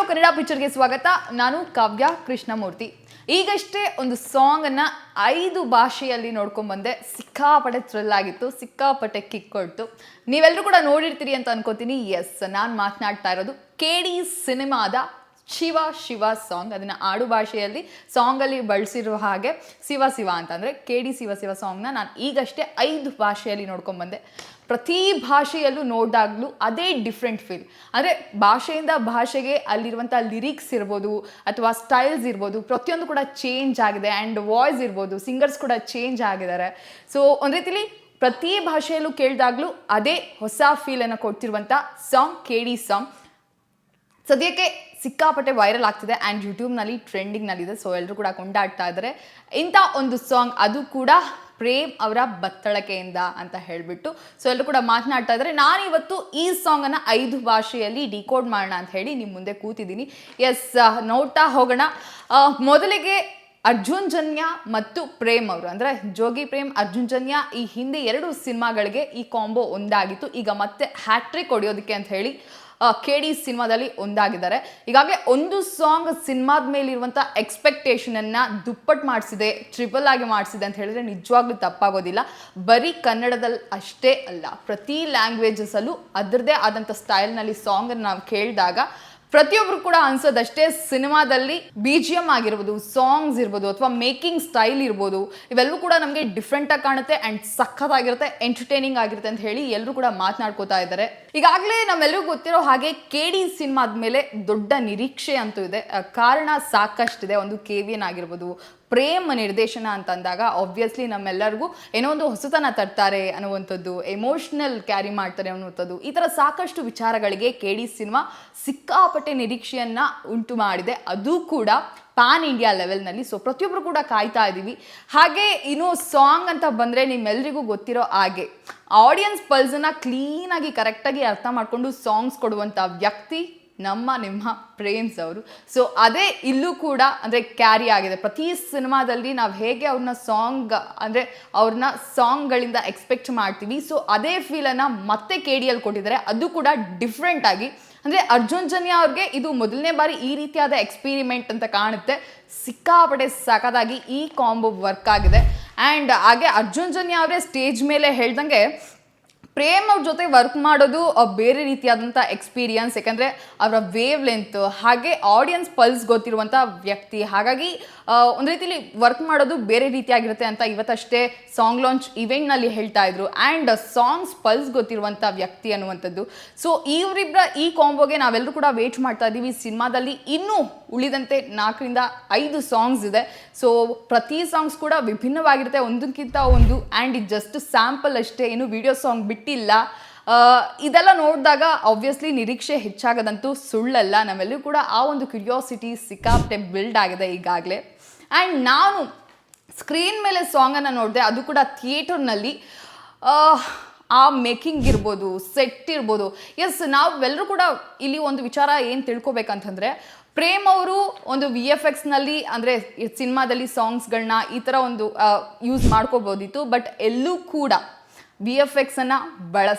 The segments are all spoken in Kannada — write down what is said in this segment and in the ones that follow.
ಕನ್ನಡ ಪಿಕ್ಚರ್ಗೆ ಸ್ವಾಗತ. ನಾನು ಕಾವ್ಯ ಕೃಷ್ಣಮೂರ್ತಿ. ಈಗಷ್ಟೇ ಒಂದು ಸಾಂಗನ್ನು 5 ಭಾಷೆಯಲ್ಲಿ ನೋಡ್ಕೊಂಡು ಬಂದೆ. ಸಿಕ್ಕಾಪಟ್ಟೆ ಥ್ರಿಲ್ ಆಗಿತ್ತು, ಸಿಕ್ಕಾಪಟ್ಟೆ ಕಿಕ್ ಕೊಡ್ತು. ನೀವೆಲ್ಲರೂ ಕೂಡ ನೋಡಿರ್ತೀರಿ ಅಂತ ಅನ್ಕೋತೀನಿ. ಎಸ್, ನಾನು ಮಾತನಾಡ್ತಾ ಇರೋದು KD ಸಿನಿಮಾದ ಶಿವ ಶಿವ ಸಾಂಗ್. ಅದನ್ನು ಆಡು ಭಾಷೆಯಲ್ಲಿ ಸಾಂಗಲ್ಲಿ ಬಳಸಿರುವ ಹಾಗೆ ಶಿವ ಶಿವ ಅಂತಂದರೆ KD ಶಿವ ಶಿವ ಸಾಂಗ್ನ ನಾನು ಈಗಷ್ಟೇ 5 ಭಾಷೆಯಲ್ಲಿ ನೋಡ್ಕೊಂಡ್ಬಂದೆ. ಪ್ರತಿ ಭಾಷೆಯಲ್ಲೂ ನೋಡಿದಾಗಲೂ ಅದೇ ಡಿಫ್ರೆಂಟ್ ಫೀಲ್. ಅಂದರೆ ಭಾಷೆಯಿಂದ ಭಾಷೆಗೆ ಅಲ್ಲಿರುವಂಥ ಲಿರಿಕ್ಸ್ ಇರ್ಬೋದು ಅಥವಾ ಸ್ಟೈಲ್ಸ್ ಇರ್ಬೋದು, ಪ್ರತಿಯೊಂದು ಕೂಡ ಚೇಂಜ್ ಆಗಿದೆ. ಆ್ಯಂಡ್ ವಾಯ್ಸ್ ಇರ್ಬೋದು, ಸಿಂಗರ್ಸ್ ಕೂಡ ಚೇಂಜ್ ಆಗಿದ್ದಾರೆ. ಸೊ ಒಂದು ರೀತಿಲಿ ಪ್ರತಿ ಭಾಷೆಯಲ್ಲೂ ಕೇಳಿದಾಗಲೂ ಅದೇ ಹೊಸ ಫೀಲನ್ನು ಕೊಡ್ತಿರುವಂಥ ಸಾಂಗ್ KD ಸಾಂಗ್. ಸದ್ಯಕ್ಕೆ ಸಿಕ್ಕಾಪಟ್ಟೆ ವೈರಲ್ ಆಗ್ತಿದೆ ಆ್ಯಂಡ್ ಯೂಟ್ಯೂಬ್ನಲ್ಲಿ ಟ್ರೆಂಡಿಂಗ್ನಲ್ಲಿದೆ. ಸೊ ಎಲ್ಲರೂ ಕೂಡ ಕೊಂಡಾಡ್ತಾ ಇದ್ದಾರೆ ಇಂಥ ಒಂದು ಸಾಂಗ್, ಅದು ಕೂಡ ಪ್ರೇಮ್ ಅವರ ಬತ್ತಳಿಕೆಯಿಂದ ಅಂತ ಹೇಳಿಬಿಟ್ಟು. ಸೊ ಎಲ್ಲರೂ ಕೂಡ ಮಾತನಾಡ್ತಾ ಇದ್ದಾರೆ. ನಾನಿವತ್ತು ಈ ಸಾಂಗನ್ನು 5 ಭಾಷೆಯಲ್ಲಿ ಡಿಕೋಡ್ ಮಾಡೋಣ ಅಂತ ಹೇಳಿ ನಿಮ್ಮ ಮುಂದೆ ಕೂತಿದ್ದೀನಿ. ಎಸ್, ನೋಡ್ತಾ ಹೋಗೋಣ. ಮೊದಲಿಗೆ ಅರ್ಜುನ್ ಜನ್ಯ ಮತ್ತು ಪ್ರೇಮ್ ಅವರು, ಅಂದರೆ ಜೋಗಿ ಪ್ರೇಮ್, ಅರ್ಜುನ್ ಜನ್ಯ ಈ ಹಿಂದೆ 2 ಸಿನಿಮಾಗಳಿಗೆ ಈ ಕಾಂಬೋ ಒಂದಾಗಿತ್ತು. ಈಗ ಮತ್ತೆ ಹ್ಯಾಟ್ರಿಕ್ ಹೊಡೆಯೋದಕ್ಕೆ ಅಂತ ಹೇಳಿ KD ಸಿನಿಮಾದಲ್ಲಿ ಒಂದಾಗಿದ್ದಾರೆ. ಈಗಾಗಲೇ ಒಂದು ಸಾಂಗ್ ಸಿನಿಮಾದ ಮೇಲಿರುವಂಥ ಎಕ್ಸ್ಪೆಕ್ಟೇಷನನ್ನು ದುಪ್ಪಟ್ಟು ಮಾಡಿಸಿದೆ, ಟ್ರಿಪಲ್ ಆಗಿ ಮಾಡಿಸಿದೆ ಅಂತ ಹೇಳಿದ್ರೆ ನಿಜವಾಗ್ಲೂ ತಪ್ಪಾಗೋದಿಲ್ಲ. ಬರೀ ಕನ್ನಡದಲ್ಲಿ ಅಷ್ಟೇ ಅಲ್ಲ, ಪ್ರತಿ ಲ್ಯಾಂಗ್ವೇಜಸಲ್ಲೂ ಅದರದ್ದೇ ಆದಂಥ ಸ್ಟೈಲ್ನಲ್ಲಿ ಸಾಂಗನ್ನು ನಾವು ಕೇಳಿದಾಗ ಪ್ರತಿಯೊಬ್ಬರು ಕೂಡ ಅನ್ಸೋದಷ್ಟೇ, ಸಿನಿಮಾದಲ್ಲಿ BGM ಆಗಿರ್ಬೋದು, ಸಾಂಗ್ಸ್ ಇರ್ಬೋದು ಅಥವಾ ಮೇಕಿಂಗ್ ಸ್ಟೈಲ್ ಇರ್ಬೋದು, ಇವೆಲ್ಲವೂ ಕೂಡ ನಮಗೆ ಡಿಫ್ರೆಂಟಾಗಿ ಕಾಣುತ್ತೆ ಆ್ಯಂಡ್ ಸಖತ್ತಾಗಿರುತ್ತೆ, ಎಂಟರ್ಟೈನಿಂಗ್ ಆಗಿರುತ್ತೆ ಅಂತ ಹೇಳಿ ಎಲ್ಲರೂ ಕೂಡ ಮಾತನಾಡ್ಕೋತಾ ಇದ್ದಾರೆ. ಈಗಾಗಲೇ ನಮ್ಮೆಲ್ಲರಿಗೂ ಗೊತ್ತಿರೋ ಹಾಗೆ KD ಸಿನಿಮಾದ ಮೇಲೆ ದೊಡ್ಡ ನಿರೀಕ್ಷೆ ಅಂತೂ ಇದೆ. ಕಾರಣ ಸಾಕಷ್ಟಿದೆ. ಒಂದು KVN ಆಗಿರ್ಬೋದು, ಪ್ರೇಮ್ ನಿರ್ದೇಶನ ಅಂತಂದಾಗ ಆಬ್ವಿಯಸ್ಲಿ ನಮ್ಮೆಲ್ಲರಿಗೂ ಏನೋ ಒಂದು ಹೊಸತನ ತರ್ತಾರೆ ಅನ್ನುವಂಥದ್ದು, ಎಮೋಷ್ನಲ್ ಕ್ಯಾರಿ ಮಾಡ್ತಾರೆ ಅನ್ನುವಂಥದ್ದು, ಈ ಥರ ಸಾಕಷ್ಟು ವಿಚಾರಗಳಿಗೆ KD ಸಿನಿಮಾ ಸಿಕ್ಕಾಪಟ್ಟೆ ನಿರೀಕ್ಷೆಯನ್ನು ಉಂಟು ಮಾಡಿದೆ, ಅದು ಕೂಡ ಪ್ಯಾನ್ ಇಂಡಿಯಾ ಲೆವೆಲ್ನಲ್ಲಿ. ಸೊ ಪ್ರತಿಯೊಬ್ಬರು ಕೂಡ ಕಾಯ್ತಾ ಇದ್ದೀವಿ. ಹಾಗೆ ಇನ್ನು ಸಾಂಗ್ ಅಂತ ಬಂದರೆ ನಿಮ್ಮೆಲ್ಲರಿಗೂ ಗೊತ್ತಿರೋ ಹಾಗೆ ಆಡಿಯನ್ಸ್ ಪಲ್ಸನ್ನು ಕ್ಲೀನಾಗಿ ಕರೆಕ್ಟಾಗಿ ಅರ್ಥ ಮಾಡಿಕೊಂಡು ಸಾಂಗ್ಸ್ ಕೊಡುವಂಥ ವ್ಯಕ್ತಿ ನಿಮ್ಮ ಪ್ರೇಮ್ಸ್ ಅವರು. ಸೊ ಅದೇ ಇಲ್ಲೂ ಕೂಡ ಅಂದರೆ ಕ್ಯಾರಿ ಆಗಿದೆ. ಪ್ರತಿ ಸಿನಿಮಾದಲ್ಲಿ ನಾವು ಹೇಗೆ ಅವ್ರನ್ನ ಅವ್ರನ್ನ ಸಾಂಗ್ಗಳಿಂದ ಎಕ್ಸ್ಪೆಕ್ಟ್ ಮಾಡ್ತೀವಿ, ಸೊ ಅದೇ ಫೀಲನ್ನು ಮತ್ತೆ KDಯಲ್ಲಿ ಕೊಟ್ಟಿದ್ದಾರೆ, ಅದು ಕೂಡ ಡಿಫ್ರೆಂಟಾಗಿ. ಅಂದರೆ ಅರ್ಜುನ್ ಜನ್ಯ ಅವ್ರಿಗೆ ಇದು ಮೊದಲನೇ ಬಾರಿ ಈ ರೀತಿಯಾದ ಎಕ್ಸ್ಪೀರಿಮೆಂಟ್ ಅಂತ ಕಾಣುತ್ತೆ. ಸಿಕ್ಕಾಪಟ್ಟೆ ಸಖತ್ತಾಗಿ ಈ ಕಾಂಬೋ ವರ್ಕ್ ಆಗಿದೆ. ಆ್ಯಂಡ್ ಹಾಗೆ ಅರ್ಜುನ್ ಜನ್ಯ ಅವರೇ ಸ್ಟೇಜ್ ಮೇಲೆ ಹೇಳ್ದಂಗೆ ಪ್ರೇಮ್ ಅವ್ರ ಜೊತೆ ವರ್ಕ್ ಮಾಡೋದು ಬೇರೆ ರೀತಿಯಾದಂಥ ಎಕ್ಸ್ಪೀರಿಯನ್ಸ್. ಯಾಕಂದರೆ ಅವರ ವೇವ್ ಲೆಂತ್ ಹಾಗೆ ಆಡಿಯನ್ಸ್ ಪಲ್ಸ್ ಗೊತ್ತಿರುವಂಥ ವ್ಯಕ್ತಿ. ಹಾಗಾಗಿ ಒಂದು ರೀತಿಲಿ ವರ್ಕ್ ಮಾಡೋದು ಬೇರೆ ರೀತಿಯಾಗಿರುತ್ತೆ ಅಂತ ಇವತ್ತಷ್ಟೇ ಸಾಂಗ್ ಲಾಂಚ್ ಇವೆಂಟ್ನಲ್ಲಿ ಹೇಳ್ತಾ ಇದ್ರು. ಆ್ಯಂಡ್ ಸಾಂಗ್ಸ್ ಪಲ್ಸ್ ಗೊತ್ತಿರುವಂಥ ವ್ಯಕ್ತಿ ಅನ್ನುವಂಥದ್ದು. ಸೊ ಇವರಿಬ್ಬರ ಈ ಕಾಂಬೋಗೆ ನಾವೆಲ್ಲರೂ ಕೂಡ ವೇಟ್ ಮಾಡ್ತಾ ಇದ್ದೀವಿ. ಸಿನಿಮಾದಲ್ಲಿ ಇನ್ನೂ ಉಳಿದಂತೆ 4ರಿಂದ 5 ಸಾಂಗ್ಸ್ ಇದೆ. ಸೊ ಪ್ರತಿ ಸಾಂಗ್ಸ್ ಕೂಡ ವಿಭಿನ್ನವಾಗಿರುತ್ತೆ, ಒಂದಕ್ಕಿಂತ ಒಂದು. ಆ್ಯಂಡ್ ಇದು ಜಸ್ಟ್ ಸ್ಯಾಂಪಲ್ ಅಷ್ಟೇ, ಇನ್ನು ವಿಡಿಯೋ ಸಾಂಗ್ ಬಿಟ್ಟಿಲ್ಲ. ಇದೆಲ್ಲ ನೋಡಿದಾಗ ಆಬ್ವಿಯಸ್ಲಿ ನಿರೀಕ್ಷೆ ಹೆಚ್ಚಾಗದಂತೂ ಸುಳ್ಳಲ್ಲ. ನಮ್ಮೆಲ್ಲರೂ ಕೂಡ ಆ ಒಂದು ಕ್ಯೂರಿಯಾಸಿಟಿ ಸಿಕ್ಕಾಪಟ್ಟೆ ಬಿಲ್ಡ್ ಆಗಿದೆ ಈಗಾಗಲೇ. ಆ್ಯಂಡ್ ನಾನು ಸ್ಕ್ರೀನ್ ಮೇಲೆ ಸಾಂಗನ್ನು ನೋಡಿದೆ, ಅದು ಕೂಡ ಥಿಯೇಟರ್ನಲ್ಲಿ. ಆ ಮೇಕಿಂಗ್ ಇರ್ಬೋದು, ಸೆಟ್ ಇರ್ಬೋದು. ಎಸ್, ನಾವೆಲ್ಲರೂ ಕೂಡ ಇಲ್ಲಿ ಒಂದು ವಿಚಾರ ಏನು ತಿಳ್ಕೊಬೇಕಂತಂದರೆ, ಪ್ರೇಮ್ ಅವರು ಒಂದು VFXನಲ್ಲಿ ಅಂದರೆ ಸಿನಿಮಾದಲ್ಲಿ ಸಾಂಗ್ಸ್ಗಳನ್ನ ಈ ಥರ ಒಂದು ಯೂಸ್ ಮಾಡ್ಕೋಬೋದಿತ್ತು. ಬಟ್ ಎಲ್ಲೂ ಕೂಡ VFXನ್ನು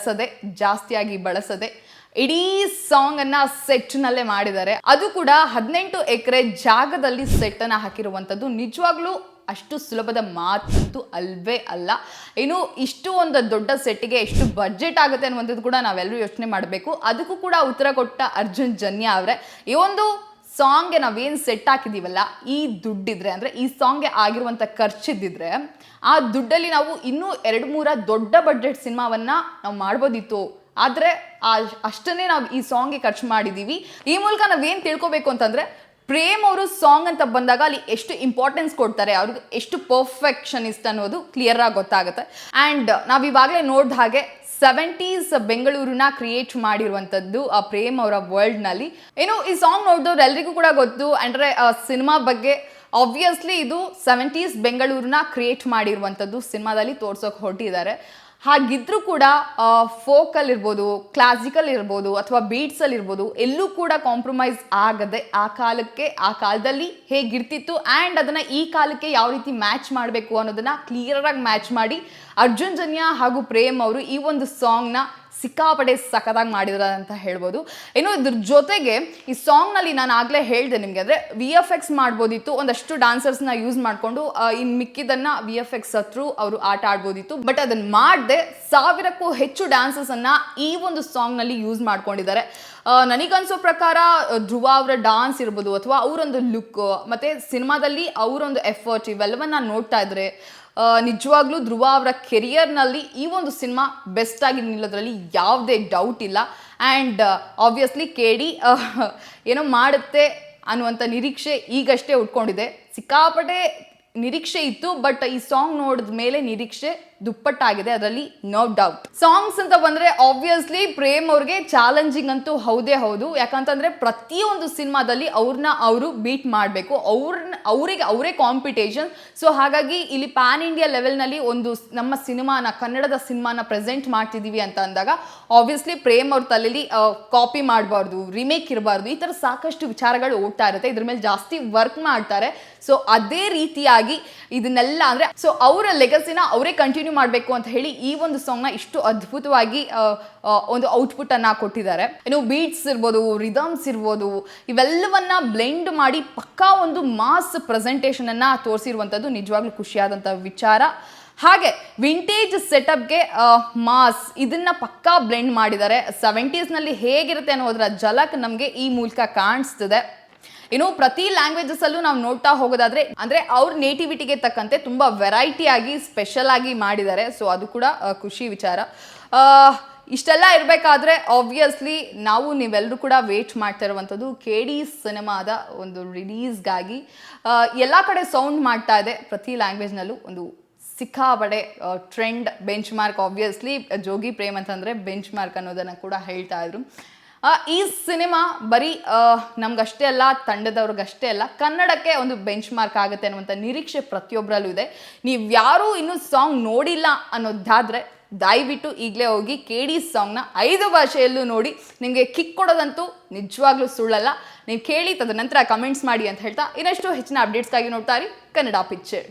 ಜಾಸ್ತಿಯಾಗಿ ಬಳಸದೆ ಇಡೀ ಸಾಂಗನ್ನು ಸೆಟ್ನಲ್ಲೇ ಮಾಡಿದ್ದಾರೆ. ಅದು ಕೂಡ 18 ಎಕರೆ ಜಾಗದಲ್ಲಿ ಸೆಟ್ಟನ್ನು ಹಾಕಿರುವಂಥದ್ದು ನಿಜವಾಗ್ಲೂ ಅಷ್ಟು ಸುಲಭದ ಮಾತಂತೂ ಅಲ್ವೇ ಅಲ್ಲ. ಇನ್ನು ಇಷ್ಟು ಒಂದು ದೊಡ್ಡ ಸೆಟ್ಟಿಗೆ ಎಷ್ಟು ಬಡ್ಜೆಟ್ ಆಗುತ್ತೆ ಅನ್ನುವಂಥದ್ದು ಕೂಡ ನಾವೆಲ್ಲರೂ ಯೋಚನೆ ಮಾಡಬೇಕು. ಅದಕ್ಕೂ ಕೂಡ ಉತ್ತರ ಕೊಟ್ಟ ಅರ್ಜುನ್ ಜನ್ಯ ಅವರೇ. ಈ ಒಂದು ಸಾಂಗ್ಗೆ ನಾವೇನು ಸೆಟ್ ಹಾಕಿದ್ದೀವಲ್ಲ, ಈ ದುಡ್ಡಿದ್ರೆ ಅಂದರೆ ಈ ಸಾಂಗ್ಗೆ ಆಗಿರುವಂಥ ಖರ್ಚಿದ್ದಿದ್ರೆ ಆ ದುಡ್ಡಲ್ಲಿ ನಾವು ಇನ್ನೂ 2-3 ದೊಡ್ಡ ಬಡ್ಜೆಟ್ ಸಿನಿಮಾವನ್ನು ನಾವು ಮಾಡ್ಬೋದಿತ್ತು. ಆದರೆ ಅಷ್ಟನ್ನೇ ನಾವು ಈ ಸಾಂಗ್ಗೆ ಖರ್ಚು ಮಾಡಿದ್ದೀವಿ. ಈ ಮೂಲಕ ನಾವೇನು ತಿಳ್ಕೊಬೇಕು ಅಂತಂದರೆ, ಪ್ರೇಮ್ ಅವರು ಸಾಂಗ್ ಅಂತ ಬಂದಾಗ ಅಲ್ಲಿ ಎಷ್ಟು ಇಂಪಾರ್ಟೆನ್ಸ್ ಕೊಡ್ತಾರೆ, ಅವ್ರಿಗೆ ಎಷ್ಟು ಪರ್ಫೆಕ್ಷನಿಸ್ಟ್ ಅನ್ನೋದು ಕ್ಲಿಯರ್ ಆಗಿ ಗೊತ್ತಾಗುತ್ತೆ. ಆ್ಯಂಡ್ ನಾವು ಇವಾಗಲೇ ನೋಡಿದ ಹಾಗೆ 70s ಬೆಂಗಳೂರನ್ನ ಕ್ರಿಯೇಟ್ ಮಾಡಿರುವಂಥದ್ದು ಆ ಪ್ರೇಮ್ ಅವರ ವರ್ಲ್ಡ್ನಲ್ಲಿ. ಏನು ಈ ಸಾಂಗ್ ನೋಡಿದವ್ರು ಎಲ್ರಿಗೂ ಕೂಡ ಗೊತ್ತು. ಅಂದರೆ ಸಿನಿಮಾ ಬಗ್ಗೆ ಆಬ್ವಿಯಸ್ಲಿ ಇದು 70s ಬೆಂಗಳೂರನ್ನ ಕ್ರಿಯೇಟ್ ಮಾಡಿರುವಂಥದ್ದು ಸಿನಿಮಾದಲ್ಲಿ ತೋರ್ಸೋಕೆ ಹೊರಟಿದ್ದಾರೆ. ಹಾಗಿದ್ರೂ ಕೂಡ ಫೋಕಲ್ ಇರ್ಬೋದು, ಕ್ಲಾಸಿಕಲ್ ಇರ್ಬೋದು ಅಥವಾ ಬೀಟ್ಸಲ್ಲಿ ಇರ್ಬೋದು, ಎಲ್ಲೂ ಕೂಡ ಕಾಂಪ್ರಮೈಸ್ ಆಗದೆ ಆ ಕಾಲದಲ್ಲಿ ಹೇಗಿರ್ತಿತ್ತು ಆ್ಯಂಡ್ ಅದನ್ನು ಈ ಕಾಲಕ್ಕೆ ಯಾವ ರೀತಿ ಮ್ಯಾಚ್ ಮಾಡಬೇಕು ಅನ್ನೋದನ್ನು ಕ್ಲಿಯರಾಗಿ ಮ್ಯಾಚ್ ಮಾಡಿ ಅರ್ಜುನ್ ಜನ್ಯ ಹಾಗೂ ಪ್ರೇಮ್ ಅವರು ಈ ಒಂದು ಸಾಂಗ್ನ ಸಿಕ್ಕಾಪಟ್ಟೆ ಸಖತ್ತಾಗಿ ಮಾಡಿದ್ರ ಅಂತ ಹೇಳ್ಬೋದು. ಏನೋ ಇದ್ರ ಜೊತೆಗೆ ಈ ಸಾಂಗ್ನಲ್ಲಿ ನಾನು ಆಗಲೇ ಹೇಳಿದೆ ನಿಮಗೆ, ಅಂದರೆ VFX ಮಾಡ್ಬೋದಿತ್ತು, ಒಂದಷ್ಟು ಡಾನ್ಸರ್ಸ್ನ ಯೂಸ್ ಮಾಡಿಕೊಂಡು ಇನ್ನು ಮಿಕ್ಕಿದ್ದನ್ನು VFX ಥ್ರೂ ಅವರು ಆಟ ಆಡ್ಬೋದಿತ್ತು. ಬಟ್ ಅದನ್ನು ಮಾಡದೆ 1000ಕ್ಕೂ ಹೆಚ್ಚು ಡ್ಯಾನ್ಸಸನ್ನು ಈ ಒಂದು ಸಾಂಗ್ನಲ್ಲಿ ಯೂಸ್ ಮಾಡ್ಕೊಂಡಿದ್ದಾರೆ. ನನಗನ್ಸೋ ಪ್ರಕಾರ ಧ್ರುವ ಅವರ ಡಾನ್ಸ್ ಇರ್ಬೋದು ಅಥವಾ ಅವರೊಂದು ಲುಕ್ ಮತ್ತು ಸಿನಿಮಾದಲ್ಲಿ ಅವರೊಂದು ಎಫರ್ಟ್ ಇವೆಲ್ಲವನ್ನ ನೋಡ್ತಾ ಇದ್ರೆ ನಿಜವಾಗ್ಲೂ ಧ್ರುವ ಅವರ ಕೆರಿಯರ್ನಲ್ಲಿ ಈ ಒಂದು ಸಿನಿಮಾ ಬೆಸ್ಟ್ ಆಗಿ ನಿಲ್ಲೋದ್ರಲ್ಲಿ ಯಾವುದೇ ಡೌಟ್ ಇಲ್ಲ. ಆ್ಯಂಡ್ ಆಬ್ವಿಯಸ್ಲಿ KD ಏನೋ ಮಾಡುತ್ತೆ ಅನ್ನುವಂಥ ನಿರೀಕ್ಷೆ ಈಗಷ್ಟೇ ಉಟ್ಕೊಂಡಿದೆ. ಸಿಕ್ಕಾಪಟ್ಟೆ ನಿರೀಕ್ಷೆ ಇತ್ತು, ಬಟ್ ಈ ಸಾಂಗ್ ನೋಡಿದ ಮೇಲೆ ನಿರೀಕ್ಷೆ ದುಪ್ಪಟ್ಟಾಗಿದೆ, ಅದರಲ್ಲಿ ನೋ ಡೌಟ್. ಸಾಂಗ್ಸ್ ಅಂತ ಬಂದರೆ ಆಬ್ವಿಯಸ್ಲಿ ಪ್ರೇಮ್ ಅವ್ರಿಗೆ ಚಾಲೆಂಜಿಂಗ್ ಅಂತೂ ಹೌದೇ ಹೌದು. ಯಾಕಂತಂದರೆ ಪ್ರತಿಯೊಂದು ಸಿನಿಮಾದಲ್ಲಿ ಅವ್ರನ್ನ ಅವರು ಬೀಟ್ ಮಾಡಬೇಕು, ಅವರಿಗೆ ಅವರೇ ಕಾಂಪಿಟೇಷನ್. ಸೊ ಹಾಗಾಗಿ ಇಲ್ಲಿ ಪ್ಯಾನ್ ಇಂಡಿಯಾ ಲೆವೆಲ್ನಲ್ಲಿ ಒಂದು ನಮ್ಮ ಸಿನಿಮಾನ, ಕನ್ನಡದ ಸಿನಿಮಾನ ಪ್ರೆಸೆಂಟ್ ಮಾಡ್ತಿದ್ದೀವಿ ಅಂತ ಅಂದಾಗ ಆಬ್ವಿಯಸ್ಲಿ ಪ್ರೇಮ್ ಅವ್ರ ತಲೆಯಲ್ಲಿ ಕಾಪಿ ಮಾಡಬಾರ್ದು, ರಿಮೇಕ್ ಇರಬಾರ್ದು, ಈ ಥರ ಸಾಕಷ್ಟು ವಿಚಾರಗಳು ಓಡ್ತಾ ಇರುತ್ತೆ. ಇದ್ರ ಮೇಲೆ ಜಾಸ್ತಿ ವರ್ಕ್ ಮಾಡ್ತಾರೆ. ಸೊ ಅದೇ ರೀತಿಯಾಗಿ ಇದನ್ನೆಲ್ಲ ಅಂದರೆ ಸೊ ಅವರ ಲೆಗಸಿನ ಅವರೇ ಕಂಟಿನ್ಯೂ ಮಾಡಬೇಕು ಅಂತ ಹೇಳಿ ಈ ಒಂದು ಸಾಂಗ್ನ ಇಷ್ಟು ಅದ್ಭುತವಾಗಿ ಒಂದು ಔಟ್ಪುಟ್ ಅನ್ನ ಕೊಟ್ಟಿದ್ದಾರೆ. ಏನು ಬೀಟ್ಸ್ ಇರ್ಬೋದು, ರಿದಮ್ಸ್ ಇರ್ಬೋದು, ಇವೆಲ್ಲವನ್ನ ಬ್ಲೆಂಡ್ ಮಾಡಿ ಪಕ್ಕಾ ಒಂದು ಮಾಸ್ ಪ್ರೆಸೆಂಟೇಷನ್ ಅನ್ನ ತೋರಿಸಿರುವಂಥದ್ದು ನಿಜವಾಗ್ಲೂ ಖುಷಿಯಾದಂಥ ವಿಚಾರ. ಹಾಗೆ ವಿಂಟೇಜ್ ಸೆಟಪ್ಗೆ ಮಾಸ್ ಇದನ್ನ ಪಕ್ಕಾ ಬ್ಲೆಂಡ್ ಮಾಡಿದ್ದಾರೆ. 70ಸ್ನಲ್ಲಿ ಹೇಗಿರುತ್ತೆ ಅನ್ನೋದರ ಝಲಕ್ ನಮಗೆ ಈ ಮೂಲಕ ಕಾಣಿಸ್ತಿದೆ. ಇನ್ನು ಪ್ರತಿ ಲ್ಯಾಂಗ್ವೇಜಸ್ ಅಲ್ಲೂ ನಾವು ನೋಡ್ತಾ ಹೋಗೋದಾದ್ರೆ ಅಂದ್ರೆ ಅವ್ರ ನೇಟಿವಿಟಿಗೆ ತಕ್ಕಂತೆ ತುಂಬಾ ವೆರೈಟಿ ಆಗಿ ಸ್ಪೆಷಲ್ ಆಗಿ ಮಾಡಿದ್ದಾರೆ. ಸೊ ಅದು ಕೂಡ ಖುಷಿ ವಿಚಾರ. ಇಷ್ಟೆಲ್ಲ ಇರಬೇಕಾದ್ರೆ ಆಬ್ವಿಯಸ್ಲಿ ನೀವೆಲ್ಲರೂ ಕೂಡ ವೇಟ್ ಮಾಡ್ತಾ ಇರುವಂಥದ್ದು KD ಸಿನಿಮಾದ ಒಂದು ರಿಲೀಸ್ಗಾಗಿ. ಎಲ್ಲ ಕಡೆ ಸೌಂಡ್ ಮಾಡ್ತಾ ಇದೆ, ಪ್ರತಿ ಲ್ಯಾಂಗ್ವೇಜ್ನಲ್ಲೂ ಒಂದು ಸಿಕ್ಕಾಪಡೆ ಟ್ರೆಂಡ್ ಬೆಂಚ್ ಮಾರ್ಕ್. ಆಬ್ವಿಯಸ್ಲಿ ಜೋಗಿ ಪ್ರೇಮ್ ಅಂತಂದರೆ ಬೆಂಚ್ ಮಾರ್ಕ್ ಅನ್ನೋದನ್ನು ಕೂಡ ಹೇಳ್ತಾ ಇದ್ರು. ಈ ಸಿನಿಮಾ ಬರೀ ನಮ್ಗಷ್ಟೇ ಅಲ್ಲ, ತಂಡದವ್ರಿಗಷ್ಟೇ ಅಲ್ಲ, ಕನ್ನಡಕ್ಕೆ ಒಂದು ಬೆಂಚ್ ಮಾರ್ಕ್ ಆಗುತ್ತೆ ಅನ್ನುವಂಥ ನಿರೀಕ್ಷೆ ಪ್ರತಿಯೊಬ್ಬರಲ್ಲೂ ಇದೆ. ನೀವು ಯಾರೂ ಇನ್ನೂ ಸಾಂಗ್ ನೋಡಿಲ್ಲ ಅನ್ನೋದಾದರೆ ದಯವಿಟ್ಟು ಈಗಲೇ ಹೋಗಿ KD ಸಾಂಗ್ನ 5 ಭಾಷೆಯಲ್ಲೂ ನೋಡಿ. ನಿಮಗೆ ಕಿಕ್ ಕೊಡೋದಂತೂ ನಿಜವಾಗ್ಲೂ ಸುಳ್ಳಲ್ಲ. ನೀವು ಕೇಳಿ ತದನಂತರ ಕಮೆಂಟ್ಸ್ ಮಾಡಿ ಅಂತ ಹೇಳ್ತಾ ಇನ್ನಷ್ಟು ಹೆಚ್ಚಿನ ಅಪ್ಡೇಟ್ಸ್ಗಾಗಿ ನೋಡ್ತಾ ಇರಿ ಕನ್ನಡ ಪಿಕ್ಚರ್.